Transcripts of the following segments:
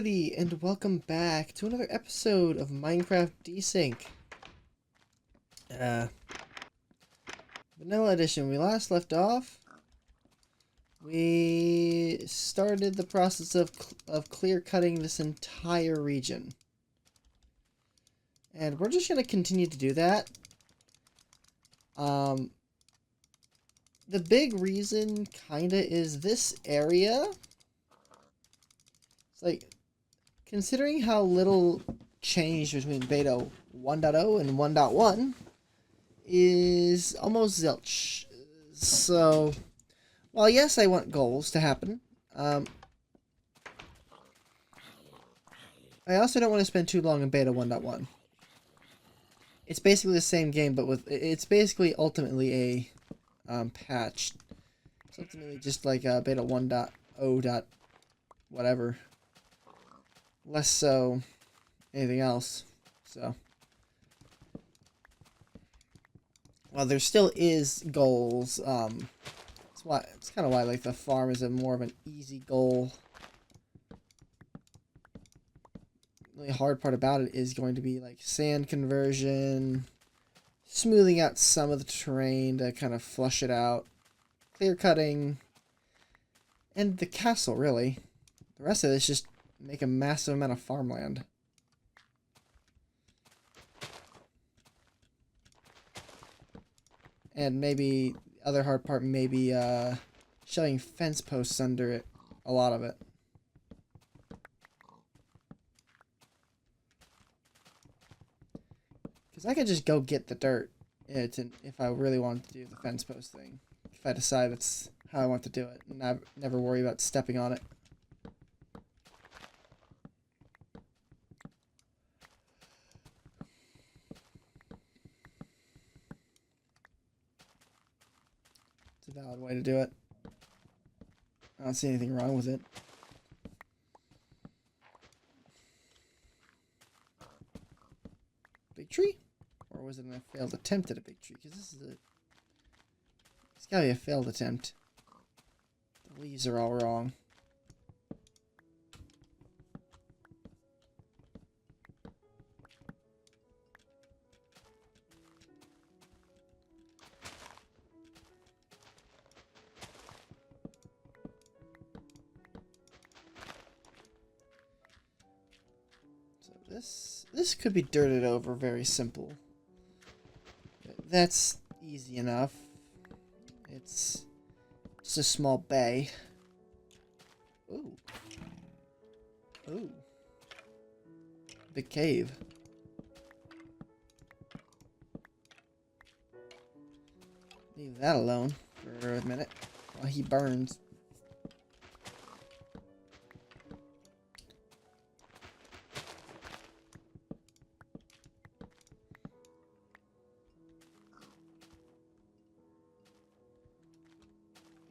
everybody, and welcome back to another episode of Minecraft Desync. Vanilla Edition. We last left off. We started the process of clear cutting this entire region. And we're just going to continue to do that. The big reason, kinda, is this area. It's like, considering how little changed between beta 1.0 and 1.1 is almost zilch. So, while yes, I want goals to happen, I also don't want to spend too long in beta 1.1. It's basically the same game, but it's basically ultimately a patch. It's ultimately just like beta 1.0. Whatever. Less so anything else. So, well, there still is goals. It's kind of why like the farm is more of an easy goal. The really hard part about it is going to be like sand conversion, smoothing out some of the terrain to kind of flush it out, clear cutting, and the castle, really. The rest of it is just make a massive amount of farmland. And maybe the other hard part, maybe shoving fence posts under it, a lot of it. Because I could just go get the dirt if I really wanted to do the fence post thing. If I decide that's how I want to do it, and never worry about stepping on it. It's a valid way to do it. I don't see anything wrong with it. Big tree? Or was it a failed attempt at a big tree? Because it's gotta be a failed attempt. The leaves are all wrong. So this could be dirted over, very simple. That's easy enough. It's just a small bay. Ooh. Ooh. Big cave. Leave that alone for a minute while he burns.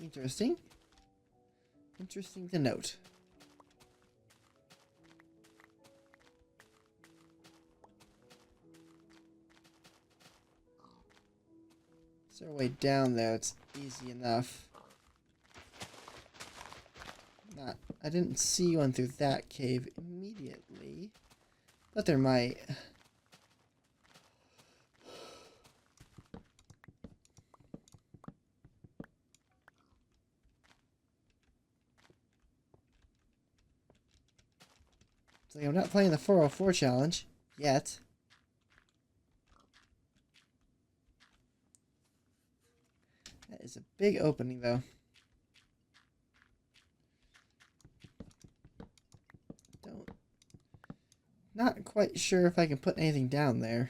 Interesting. Interesting to note. Is there a way down there? It's easy enough. I didn't see one through that cave immediately, but there might. It's like I'm not playing the 404 challenge yet. That is a big opening, though. Not quite sure if I can put anything down there.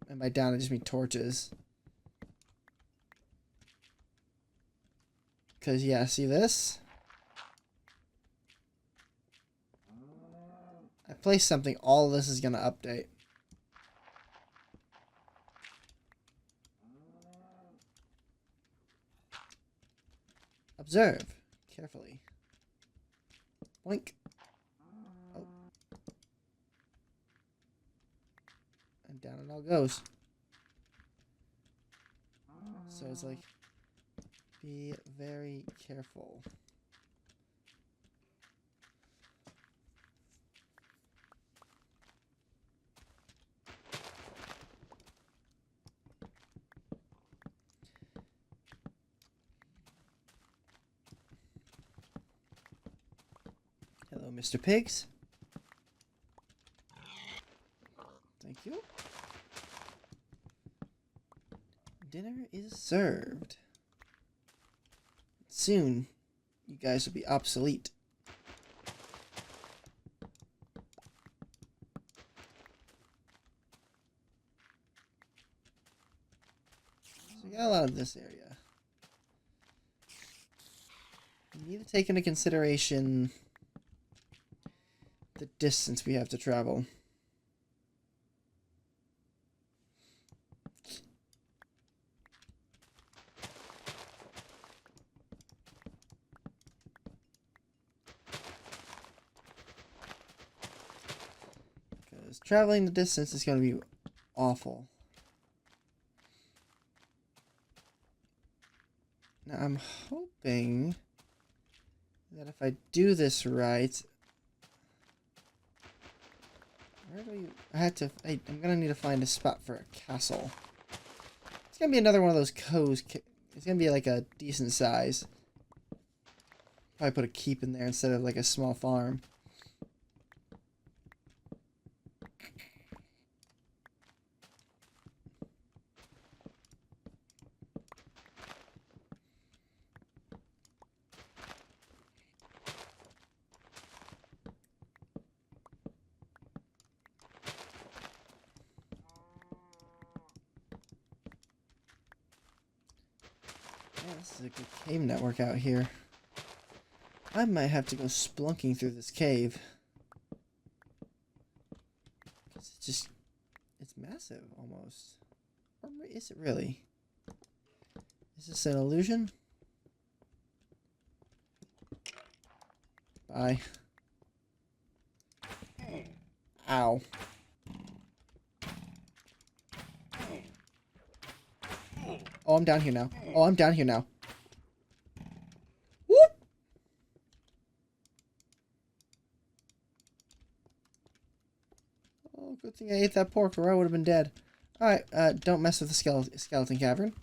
And by down, I just mean torches. Because, yeah, see this? I place something, all of this is going to update. Observe carefully. Boink. Oh. And down it all goes. So it's like, be very careful. Mr. Pigs. Thank you. Dinner is served. Soon, you guys will be obsolete. So we got a lot of this area. We need to take into consideration the distance we have to travel. Because traveling the distance is going to be awful. Now I'm hoping that if I do this right, where do you? I'm gonna need to find a spot for a castle. It's gonna be another one of those coves. It's gonna be like a decent size. Probably put a keep in there instead of like a small farm. Yeah, this is a good cave network out here. I might have to go splunking through this cave. It's massive almost. Or is it really? Is this an illusion? Bye. Ow. Oh, I'm down here now. Oh, I'm down here now. Whoop! Oh, good thing I ate that pork or I would have been dead. Alright, don't mess with the skeleton cavern.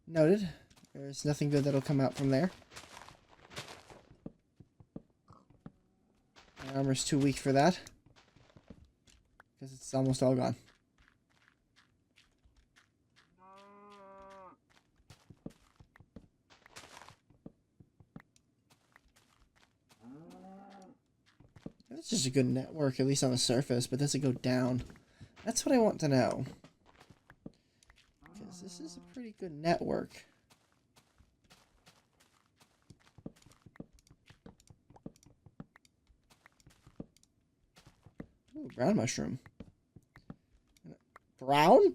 Noted. There's nothing good that'll come out from there. My armor's too weak for that. Because it's almost all gone. It's just a good network, at least on the surface, but does it go down? That's what I want to know. Because this is a pretty good network. Ooh, brown mushroom. Brown?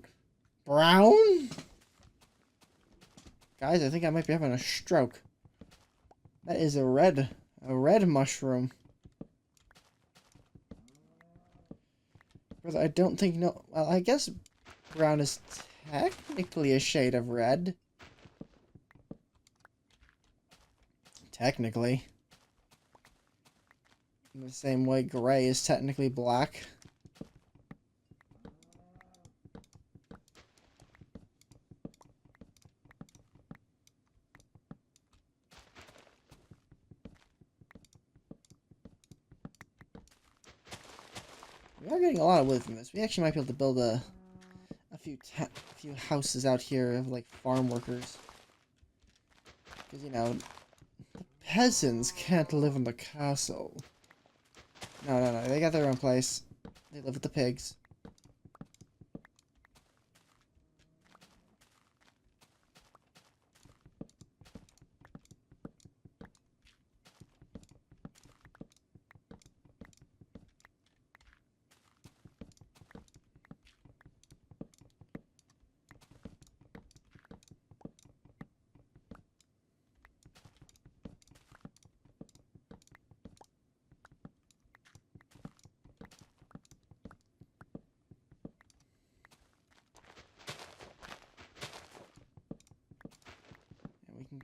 Brown? Guys, I think I might be having a stroke. That is a red mushroom. I don't think, no, well, I guess brown is technically a shade of red. Technically. In the same way gray is technically black. We are getting a lot of wood from this. We actually might be able to build a few houses out here of like farm workers. Because, you know, the peasants can't live in the castle. No. They got their own place. They live with the pigs.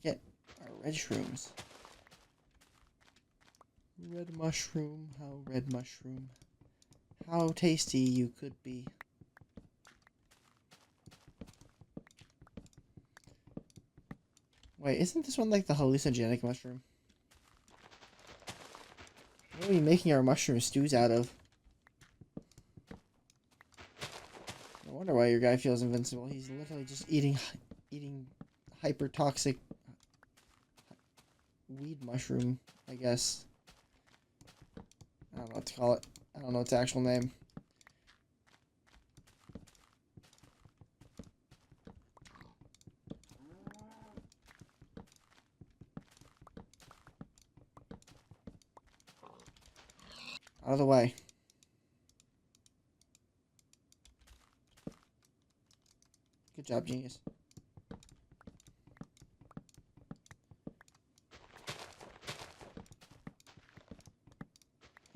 Get our red shrooms. Red mushroom, how red mushroom. How tasty you could be. Wait, isn't this one like the hallucinogenic mushroom? What are we making our mushroom stews out of? No wonder why your guy feels invincible. He's literally just eating hyper toxic weed mushroom, I guess. I don't know what to call it. I don't know its actual name. Out of the way. Good job, genius.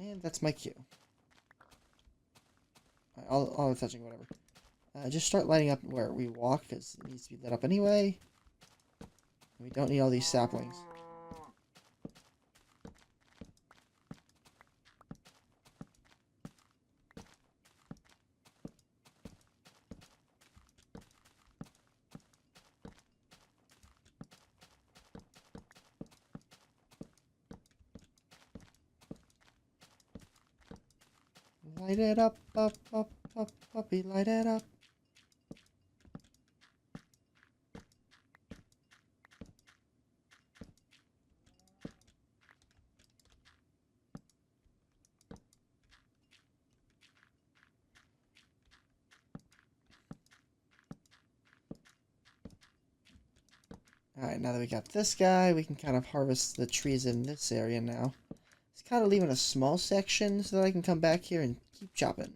And that's my cue. All the touching, whatever. Just start lighting up where we walk, because it needs to be lit up anyway. We don't need all these saplings. Light it up, puppy, light it up. Alright, now that we got this guy, we can kind of harvest the trees in this area now. Just kind of leaving a small section so that I can come back here and keep chopping.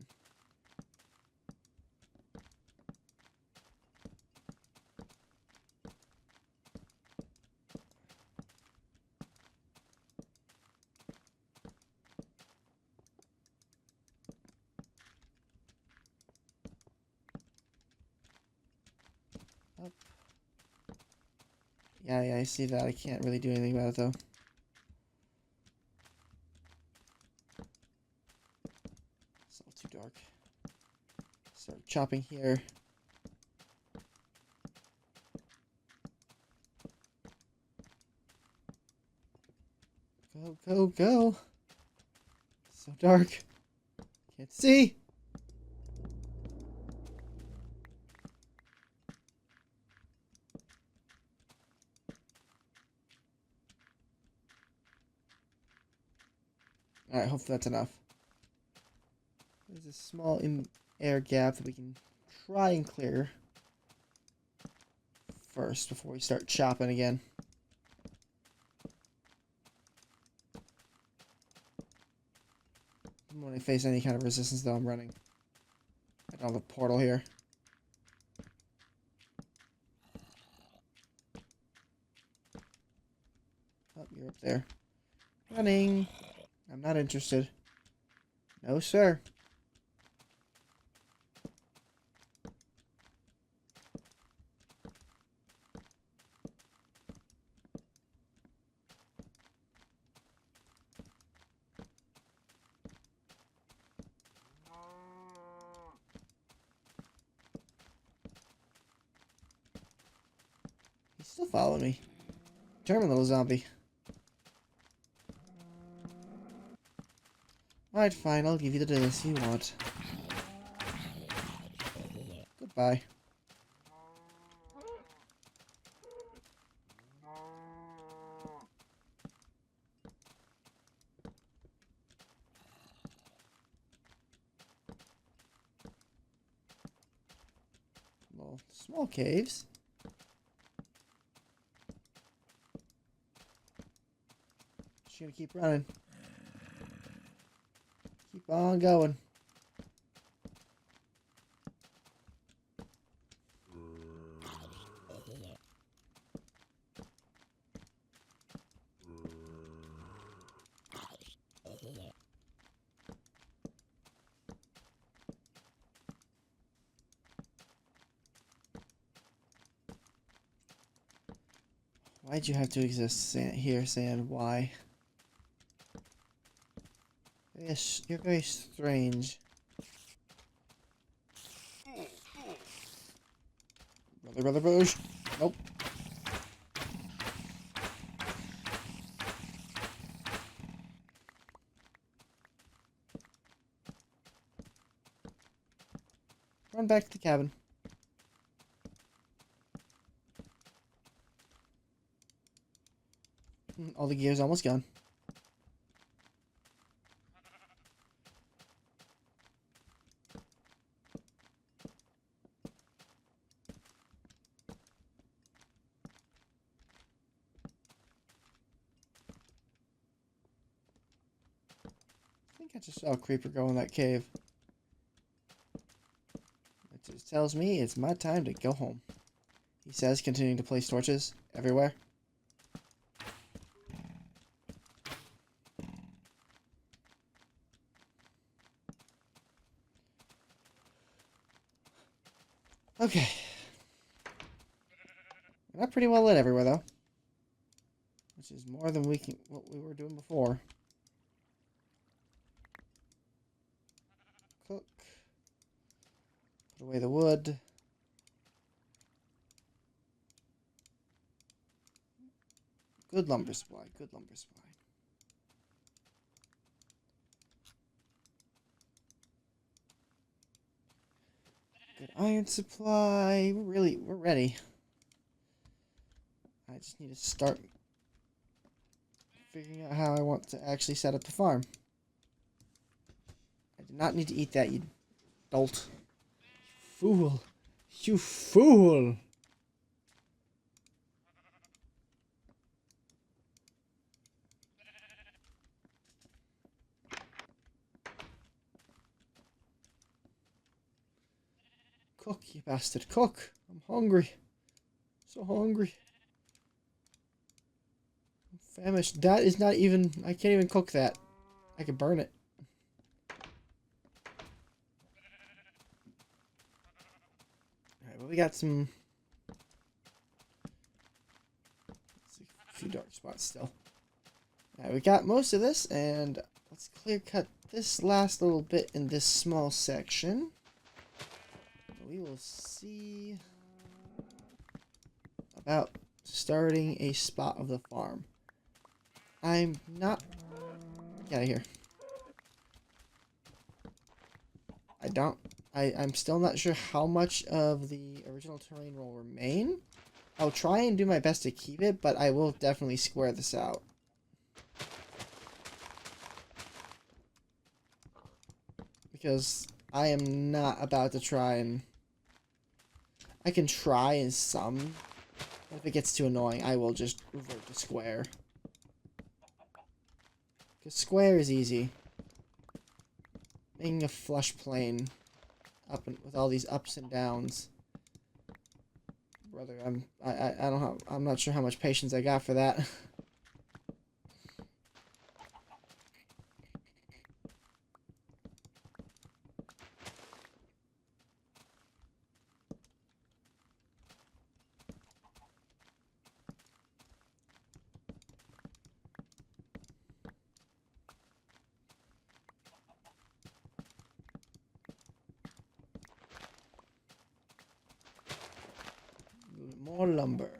Up. Yeah, I see that. I can't really do anything about it, though. It's all too dark. Start chopping here. Go, go, go. It's so dark. Can't see. Alright, hopefully that's enough. There's a small air gap that we can try and clear first before we start chopping again. When I face any kind of resistance, though, I'm running. I don't have a portal here. Oh, you're up there. Running. I'm not interested. No, sir. He's still following me. Determined little zombie. Alright, fine. I'll give you the dinner you want. Goodbye. Well, small caves. Just gonna keep running. Keep on going. Why'd you have to exist here, Sand? Why? Yes, you're very strange. Brother Bush. Nope. run back to the cabin. All the gear's almost gone. I think I just saw a creeper go in that cave. It just tells me it's my time to go home. He says, continuing to place torches everywhere. Okay. We're not pretty well lit everywhere, though. Which is more than what we were doing before. Cook. Put away the wood. Good lumber supply. Good lumber supply. Good iron supply. We're ready. I just need to start figuring out how I want to actually set up the farm. I did not need to eat that, you dolt. Fool. You fool. Cook, you bastard. Cook. I'm hungry. So hungry. I'm famished. That is not even... I can't even cook that. I could burn it. Alright, well, we got some... Let's see, a few dark spots still. Alright, we got most of this, and let's clear cut this last little bit in this small section. We will see about starting a spot of the farm. I'm not... Get out of here. I'm still not sure how much of the original terrain will remain. I'll try and do my best to keep it, but I will definitely square this out. Because I am not about to try and... I can try in some. If it gets too annoying, I will just revert to square. Because square is easy. Making a flush plane up and with all these ups and downs. Brother, I'm not sure how much patience I got for that. More lumber.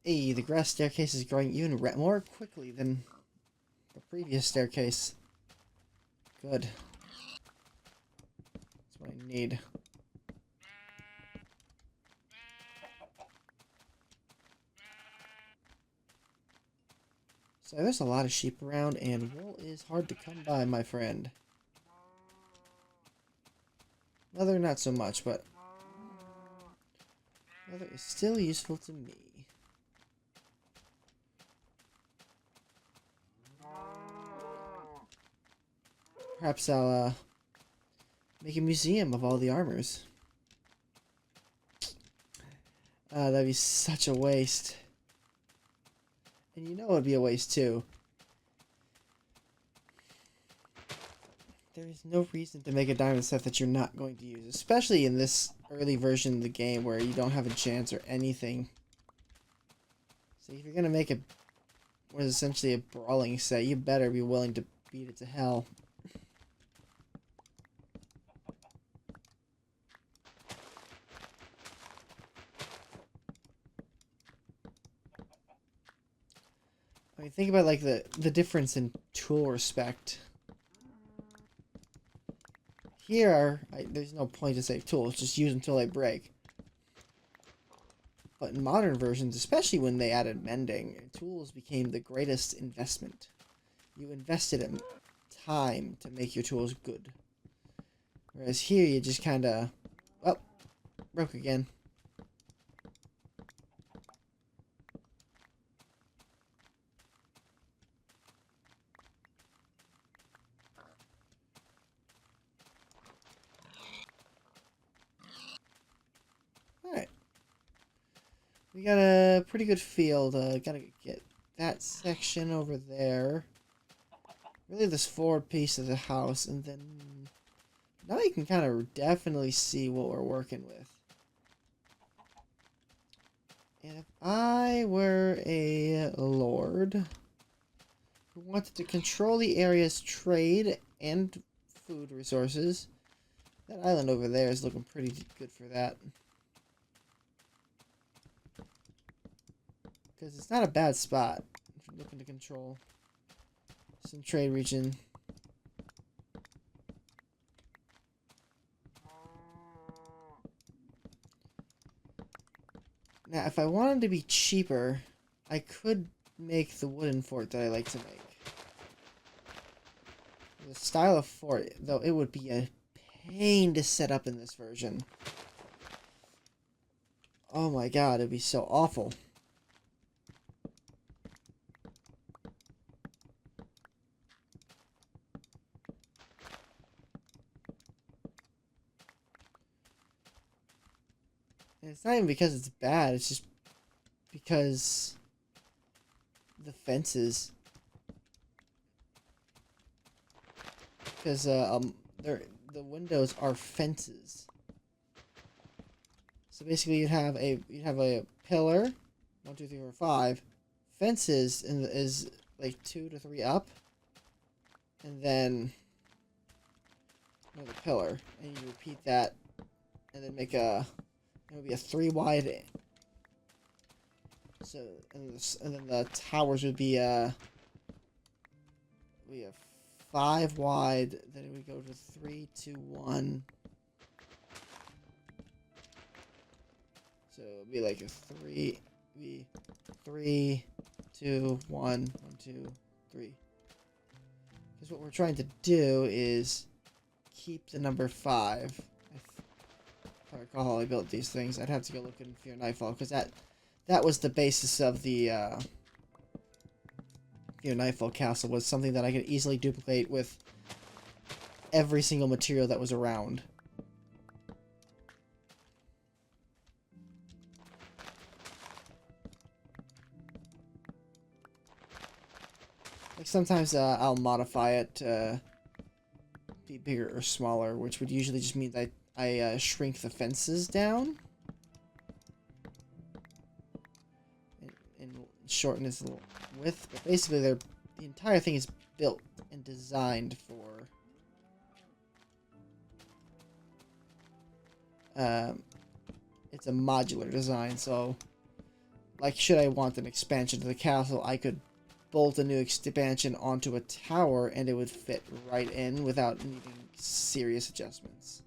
Hey, the grass staircase is growing even more quickly than the previous staircase. Good. That's what I need. So there's a lot of sheep around, and wool is hard to come by, my friend. Leather, not so much, but leather is still useful to me. Perhaps I'll make a museum of all the armors. That'd be such a waste. And you know it would be a waste too. There is no reason to make a diamond set that you're not going to use, especially in this early version of the game where you don't have a chance or anything. So if you're gonna make what is essentially a brawling set, you better be willing to beat it to hell. I mean, think about like the difference in tool respect. Here, there's no point to save tools, just use until they break. But in modern versions, especially when they added mending, tools became the greatest investment. You invested in time to make your tools good. Whereas here, you just kind of... Oh, broke again. Alright. We got a pretty good field. Gotta get that section over there. Really this forward piece of the house. And then... Now you can kind of definitely see what we're working with. And if I were a lord who wanted to control the area's trade and food resources, that island over there is looking pretty good for that. Because it's not a bad spot if you're looking to control some trade region. Now, if I wanted to be cheaper, I could make the wooden fort that I like to make. The style of fort, though, it would be a pain to set up in this version. Oh my god, it'd be so awful. And it's not even because it's bad, it's just because the fences. Because the windows are fences. So basically you'd have a pillar, 1, 2, 3, 4, 5. Fences is like 2 to 3 up. And then another pillar. And you repeat that and then make it would be a 3 wide. So and then the towers would be a 5 wide, then it would go to 3, 2, 1. So it would be like a 3, 2, 1, 1, 2, 3. Because what we're trying to do is keep the number 5. If I recall how I built these things, I'd have to go look in Fear Nightfall, because that was the basis of the Fear Nightfall castle, was something that I could easily duplicate with every single material that was around. Like sometimes I'll modify it to be bigger or smaller, which would usually just mean that I shrink the fences down and shorten its width. But basically, the entire thing is built and designed for it's a modular design. So, like, should I want an expansion to the castle, I could bolt a new expansion onto a tower and it would fit right in without needing serious adjustments.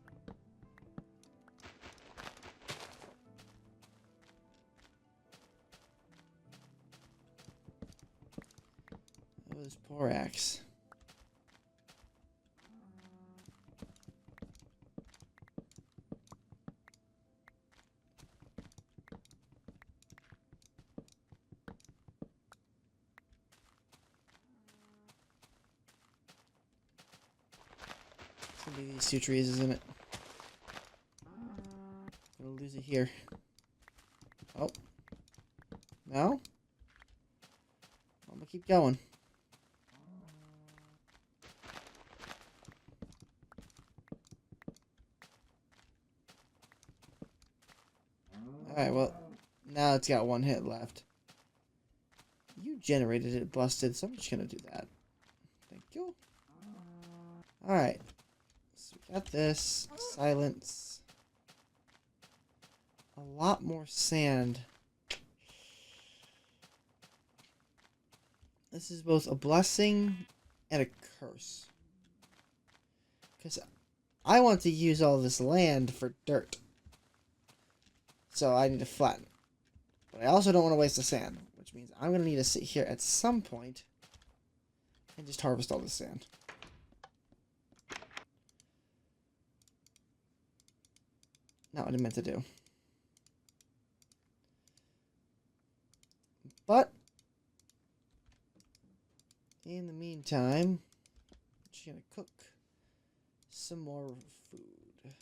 Oh, this poor axe. It's gonna be these 2 trees, isn't it? Gonna lose it here. Oh. No? I'm gonna keep going. Alright, well, now it's got 1 hit left. You generated it, busted, so I'm just gonna do that. Thank you. Alright. So we got this. Silence. A lot more sand. This is both a blessing and a curse. Because I want to use all this land for dirt. So I need to flatten it. But I also don't want to waste the sand, which means I'm going to need to sit here at some point and just harvest all the sand. Not what I meant to do. But in the meantime, I'm just going to cook some more food.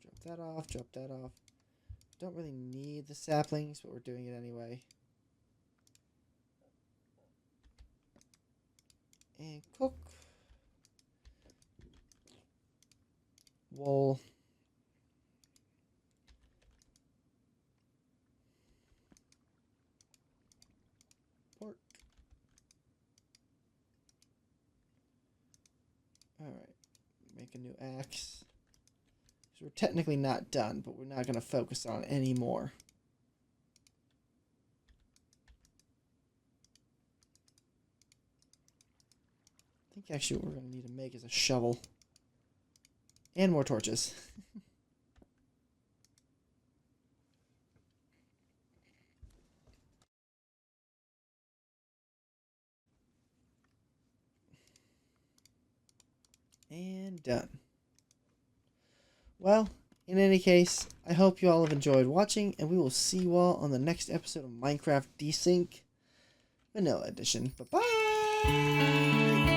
Drop that off, drop that off. Don't really need the saplings, but we're doing it anyway. And cook. Wool. Pork. Alright. Make a new axe. So we're technically not done, but we're not going to focus on it anymore. I think actually what we're going to need to make is a shovel. And more torches. And done. Well, in any case, I hope you all have enjoyed watching, and we will see you all on the next episode of Minecraft Desynced Vanilla Edition. Bye-bye!